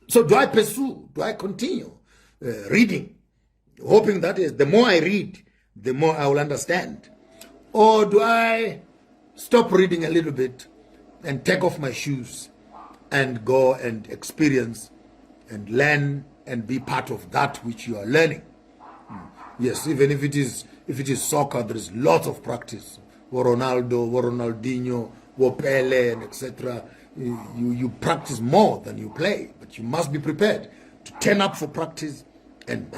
So do I pursue? Do I continue reading, hoping that is the more I read, the more I will understand? Or do I stop reading a little bit and take off my shoes and go and experience and learn and be part of that which you are learning? Yes, even if it is soccer, there is lots of practice. Ronaldo, Ronaldinho, Pele, and etc. You practice more than you play, but you must be prepared to turn up for practice and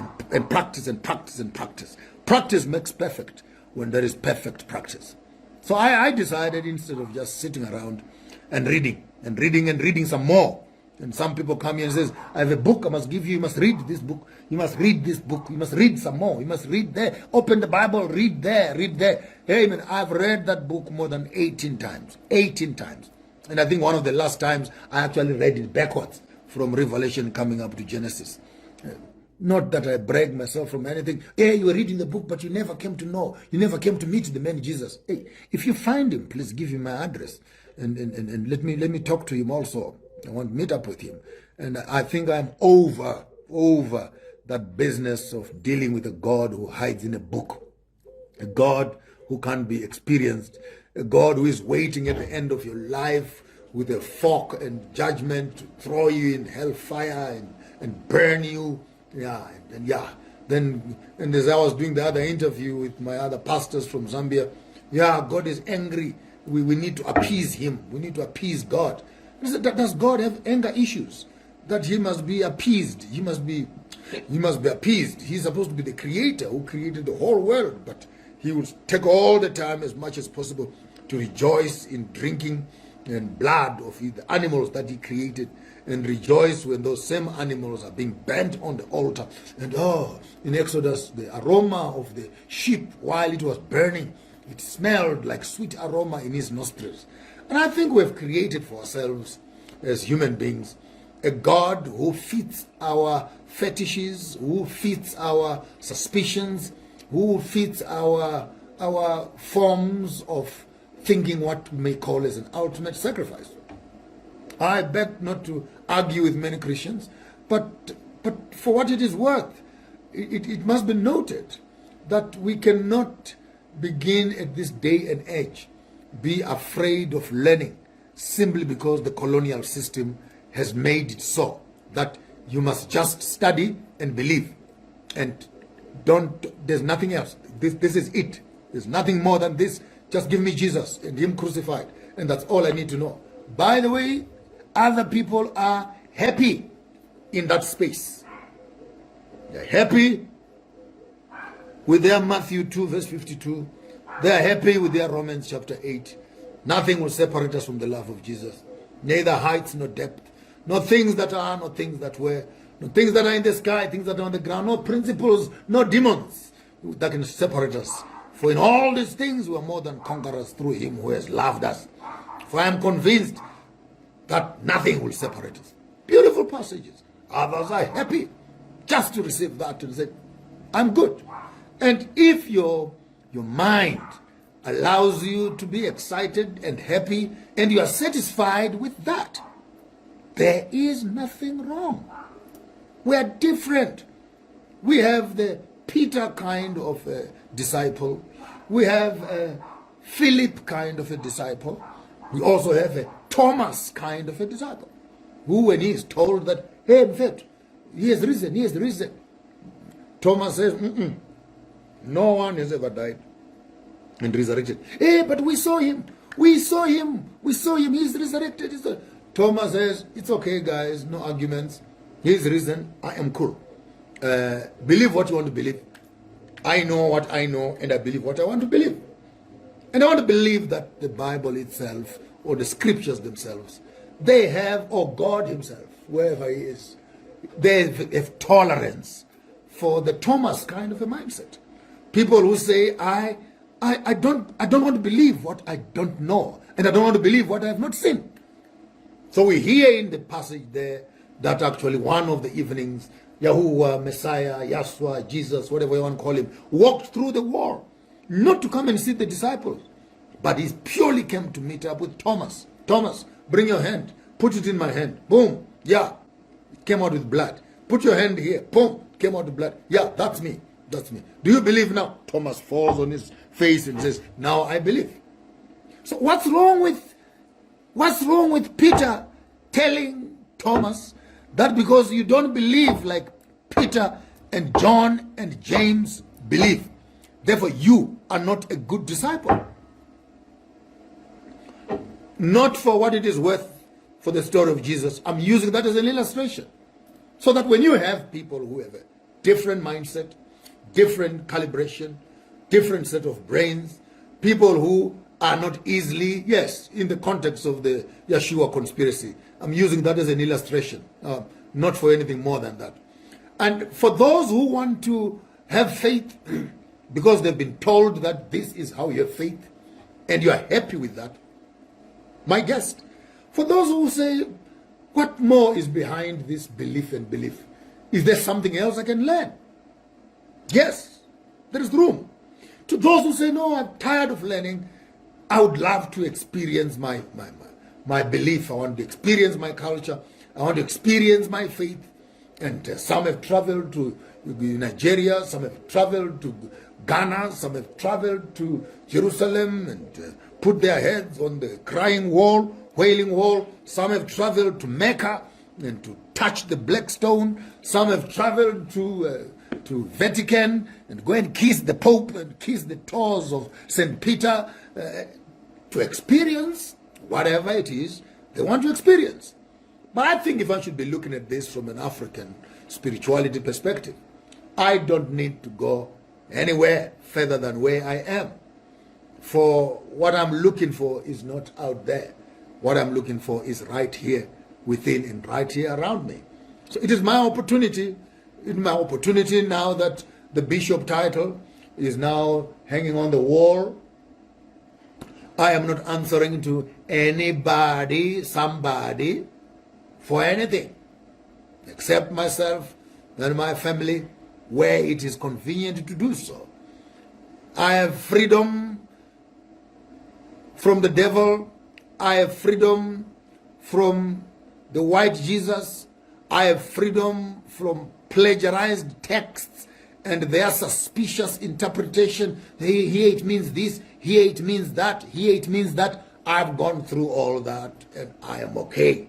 practice and practice and practice. Practice makes perfect when there is perfect practice. So I decided, instead of just sitting around and reading some more. And some people come here and says, I have a book I must give you. You must read this book. You must read this book. You must read some more. You must read there. Open the Bible. Read there. Read there. Hey, man, I've read that book more than 18 times. 18 times. And I think one of the last times I actually read it backwards from Revelation coming up to Genesis. Not that I brag myself from anything. Hey, you were reading the book, but you never came to know. You never came to meet the man Jesus. Hey, if you find him, please give him my address. And let me talk to him also. I want to meet up with him. And I think I'm over that business of dealing with a God who hides in a book. A God who can't be experienced. A God who is waiting at the end of your life with a fork and judgment to throw you in hellfire and burn you. Yeah, and as I was doing the other interview with my other pastors from Zambia, God is angry. We need to appease him. We need to appease God. Does God have anger issues? That he must be appeased. He must be appeased. He's supposed to be the creator who created the whole world, but he will take all the time as much as possible to rejoice in drinking and blood of the animals that he created, and rejoice when those same animals are being burnt on the altar. And in Exodus, the aroma of the sheep while it was burning, it smelled like sweet aroma in his nostrils. And I think we've created for ourselves as human beings a God who fits our fetishes, who fits our suspicions, who fits our forms of thinking what we may call as an ultimate sacrifice. I beg not to argue with many Christians, but for what it is worth, it must be noted that we cannot begin at this day and age be afraid of learning simply because the colonial system has made it so that you must just study and believe and there's nothing else. This is it. There's nothing more than this. Just give me Jesus and him crucified, and that's all I need to know. By the way, other people are happy in that space. They're happy with their Matthew 2 verse 52. They are happy with their Romans chapter 8. Nothing will separate us from the love of Jesus. Neither heights nor depth. No things that are, no things that were. No things that are in the sky, things that are on the ground. No principles, no demons that can separate us. For in all these things we are more than conquerors through him who has loved us. For I am convinced that nothing will separate us. Beautiful passages. Others are happy just to receive that and say, I'm good. And if your mind allows you to be excited and happy and you are satisfied with that, there is nothing wrong. We are different. We have the Peter kind of a disciple. We have a Philip kind of a disciple. We also have a Thomas kind of a disciple, who when he is told that, hey, in fact, he has risen. Thomas says, no one has ever died and resurrected. Hey, but we saw him. He's resurrected. Thomas says, it's okay, guys, no arguments. He's risen. I am cool. Believe what you want to believe. I know what I know, and I believe what I want to believe. And I want to believe that the Bible itself, or the scriptures themselves, they have, or God himself, wherever he is, they have tolerance for the Thomas kind of a mindset. People who say, I don't want to believe what I don't know, and I don't want to believe what I have not seen. So we hear in the passage there that actually one of the evenings, Yahuwah, Messiah, Yahshua, Jesus, whatever you want to call him, walked through the wall, not to come and see the disciples, but he purely came to meet up with Thomas. Thomas, bring your hand, put it in my hand. Boom, yeah. came out with blood. Put your hand here, boom, came out with blood. Yeah, that's me. That's me. Do you believe now? Thomas falls on his face and says, now I believe. So what's wrong with Peter telling Thomas that because you don't believe like Peter and John and James believe, therefore you are not a good disciple? Not for what it is worth for the story of Jesus. I'm using that as an illustration. So that when you have people who have a different mindset, different calibration, different set of brains, people who are not easily, yes, in the context of the Yeshua conspiracy, I'm using that as an illustration, not for anything more than that. And for those who want to have faith because they've been told that this is how you have faith and you are happy with that, my guest, for those who say, what more is behind this belief and belief? Is there something else I can learn? Yes, there is room. To those who say, no, I'm tired of learning, I would love to experience my belief. I want to experience my culture. I want to experience my faith. And some have traveled to Nigeria, some have traveled to Ghana, some have traveled to Jerusalem and put their heads on the crying wall, wailing wall. Some have traveled to Mecca and to touch the black stone. Some have traveled to Vatican and go and kiss the Pope and kiss the toes of St. Peter to experience whatever it is they want to experience. But I think if I should be looking at this from an African spirituality perspective, I don't need to go anywhere further than where I am. For what I'm looking for is not out there. What I'm looking for is right here within and right here around me. So it is my opportunity. It's my opportunity now that the bishop title is now hanging on the wall. I am not answering to anybody, somebody, for anything, except myself and my family, where it is convenient to do so. I have freedom from the devil. I have freedom from the white Jesus. I have freedom from plagiarized texts and their suspicious interpretation. Here it means this, here it means that, here it means that. I've gone through all that and I am okay.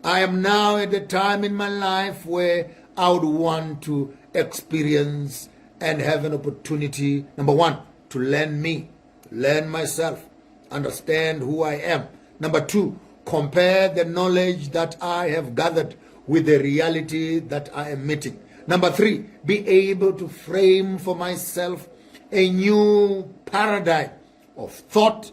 I am now at a time in my life where I would want to experience and have an opportunity, number one, to learn me, learn myself, understand who I am. Number two, compare the knowledge that I have gathered with the reality that I am meeting. Number three, be able to frame for myself a new paradigm of thought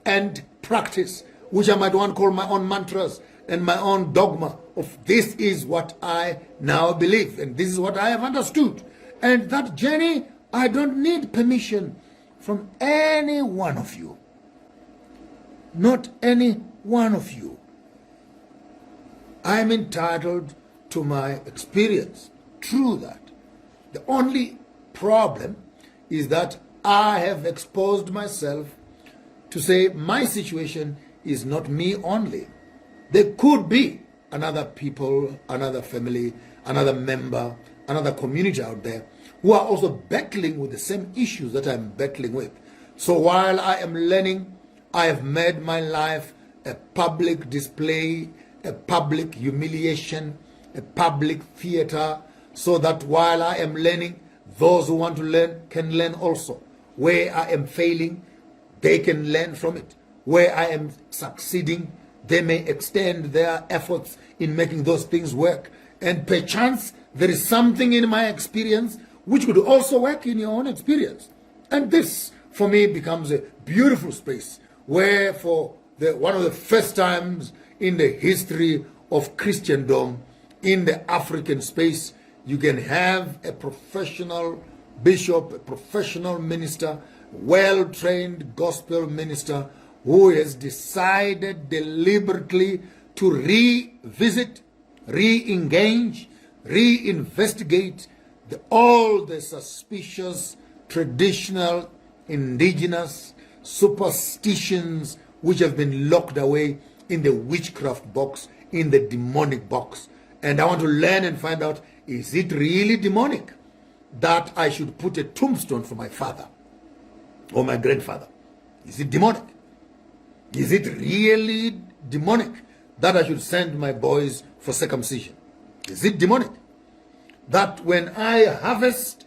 and practice, which I might want to call my own mantras and my own dogma of this is what I now believe and this is what I have understood. And that journey, I don't need permission from any one of you. Not any one of you. I am entitled to my experience. True that. The only problem is that I have exposed myself to say my situation is not me only. There could be another people, another family, another member, another community out there who are also battling with the same issues that I'm battling with. So while I am learning, I have made my life a public display, a public humiliation, a public theater, so that while I am learning, those who want to learn can learn also. Where I am failing, they can learn from it. Where I am succeeding, they may extend their efforts in making those things work. And perchance, there is something in my experience which could also work in your own experience. And this, for me, becomes a beautiful space where for one of the first times in the history of Christendom, in the African space, you can have a professional bishop, a professional minister, well-trained gospel minister who has decided deliberately to revisit, re-engage, re-investigate all the suspicious, traditional, indigenous superstitions which have been locked away in the witchcraft box, in the demonic box. And I want to learn and find out, is it really demonic that I should put a tombstone for my father or my grandfather? Is it demonic? Is it really demonic that I should send my boys for circumcision? Is it demonic that when I harvest,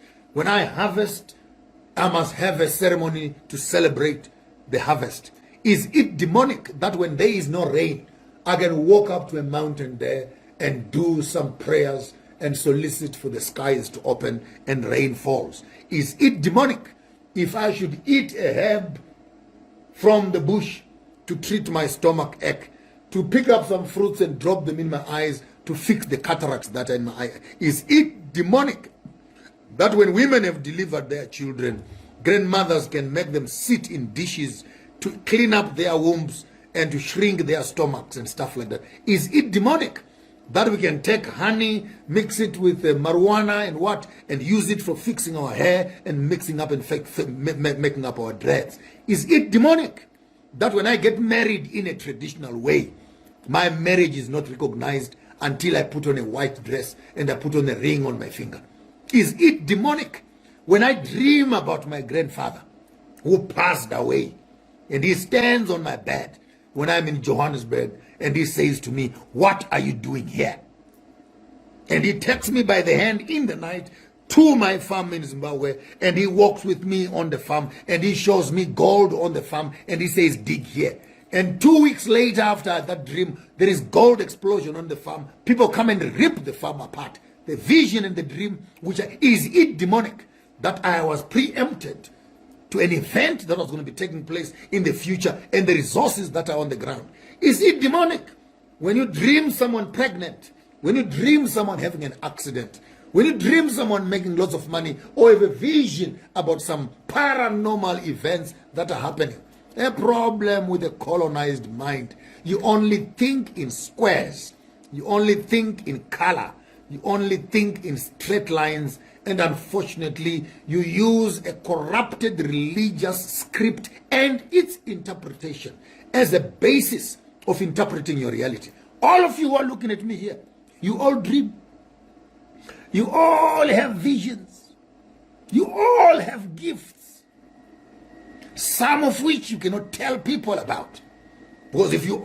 I must have a ceremony to celebrate the harvest? Is it demonic that when there is no rain, I can walk up to a mountain there and do some prayers and solicit for the skies to open and rain falls? Is it demonic if I should eat a herb from the bush to treat my stomach ache, to pick up some fruits and drop them in my eyes to fix the cataracts that are in my eye? Is it demonic that when women have delivered their children, grandmothers can make them sit in dishes to clean up their wombs and to shrink their stomachs and stuff like that? Is it demonic that we can take honey, mix it with marijuana and use it for fixing our hair and mixing up and making up our dreads? Is it demonic that when I get married in a traditional way, my marriage is not recognized until I put on a white dress and I put on a ring on my finger? Is it demonic when I dream about my grandfather who passed away and he stands on my bed when I'm in Johannesburg and he says to me, "What are you doing here?" And he takes me by the hand in the night to my farm in Zimbabwe, and he walks with me on the farm and he shows me gold on the farm and he says, "Dig here." And 2 weeks later, after that dream, there is gold explosion on the farm. People come and rip the farm apart. The vision and the dream, is it demonic that I was preempted to an event that was going to be taking place in the future and the resources that are on the ground? Is it demonic when you dream someone pregnant, when you dream someone having an accident, when you dream someone making lots of money, or have a vision about some paranormal events that are happening? A problem with a colonized mind. You only think in squares. You only think in color. You only think in straight lines. And unfortunately, you use a corrupted religious script and its interpretation as a basis of interpreting your reality. All of you who are looking at me here, you all dream. You all have visions. You all have gifts. Some of which you cannot tell people about. Because if you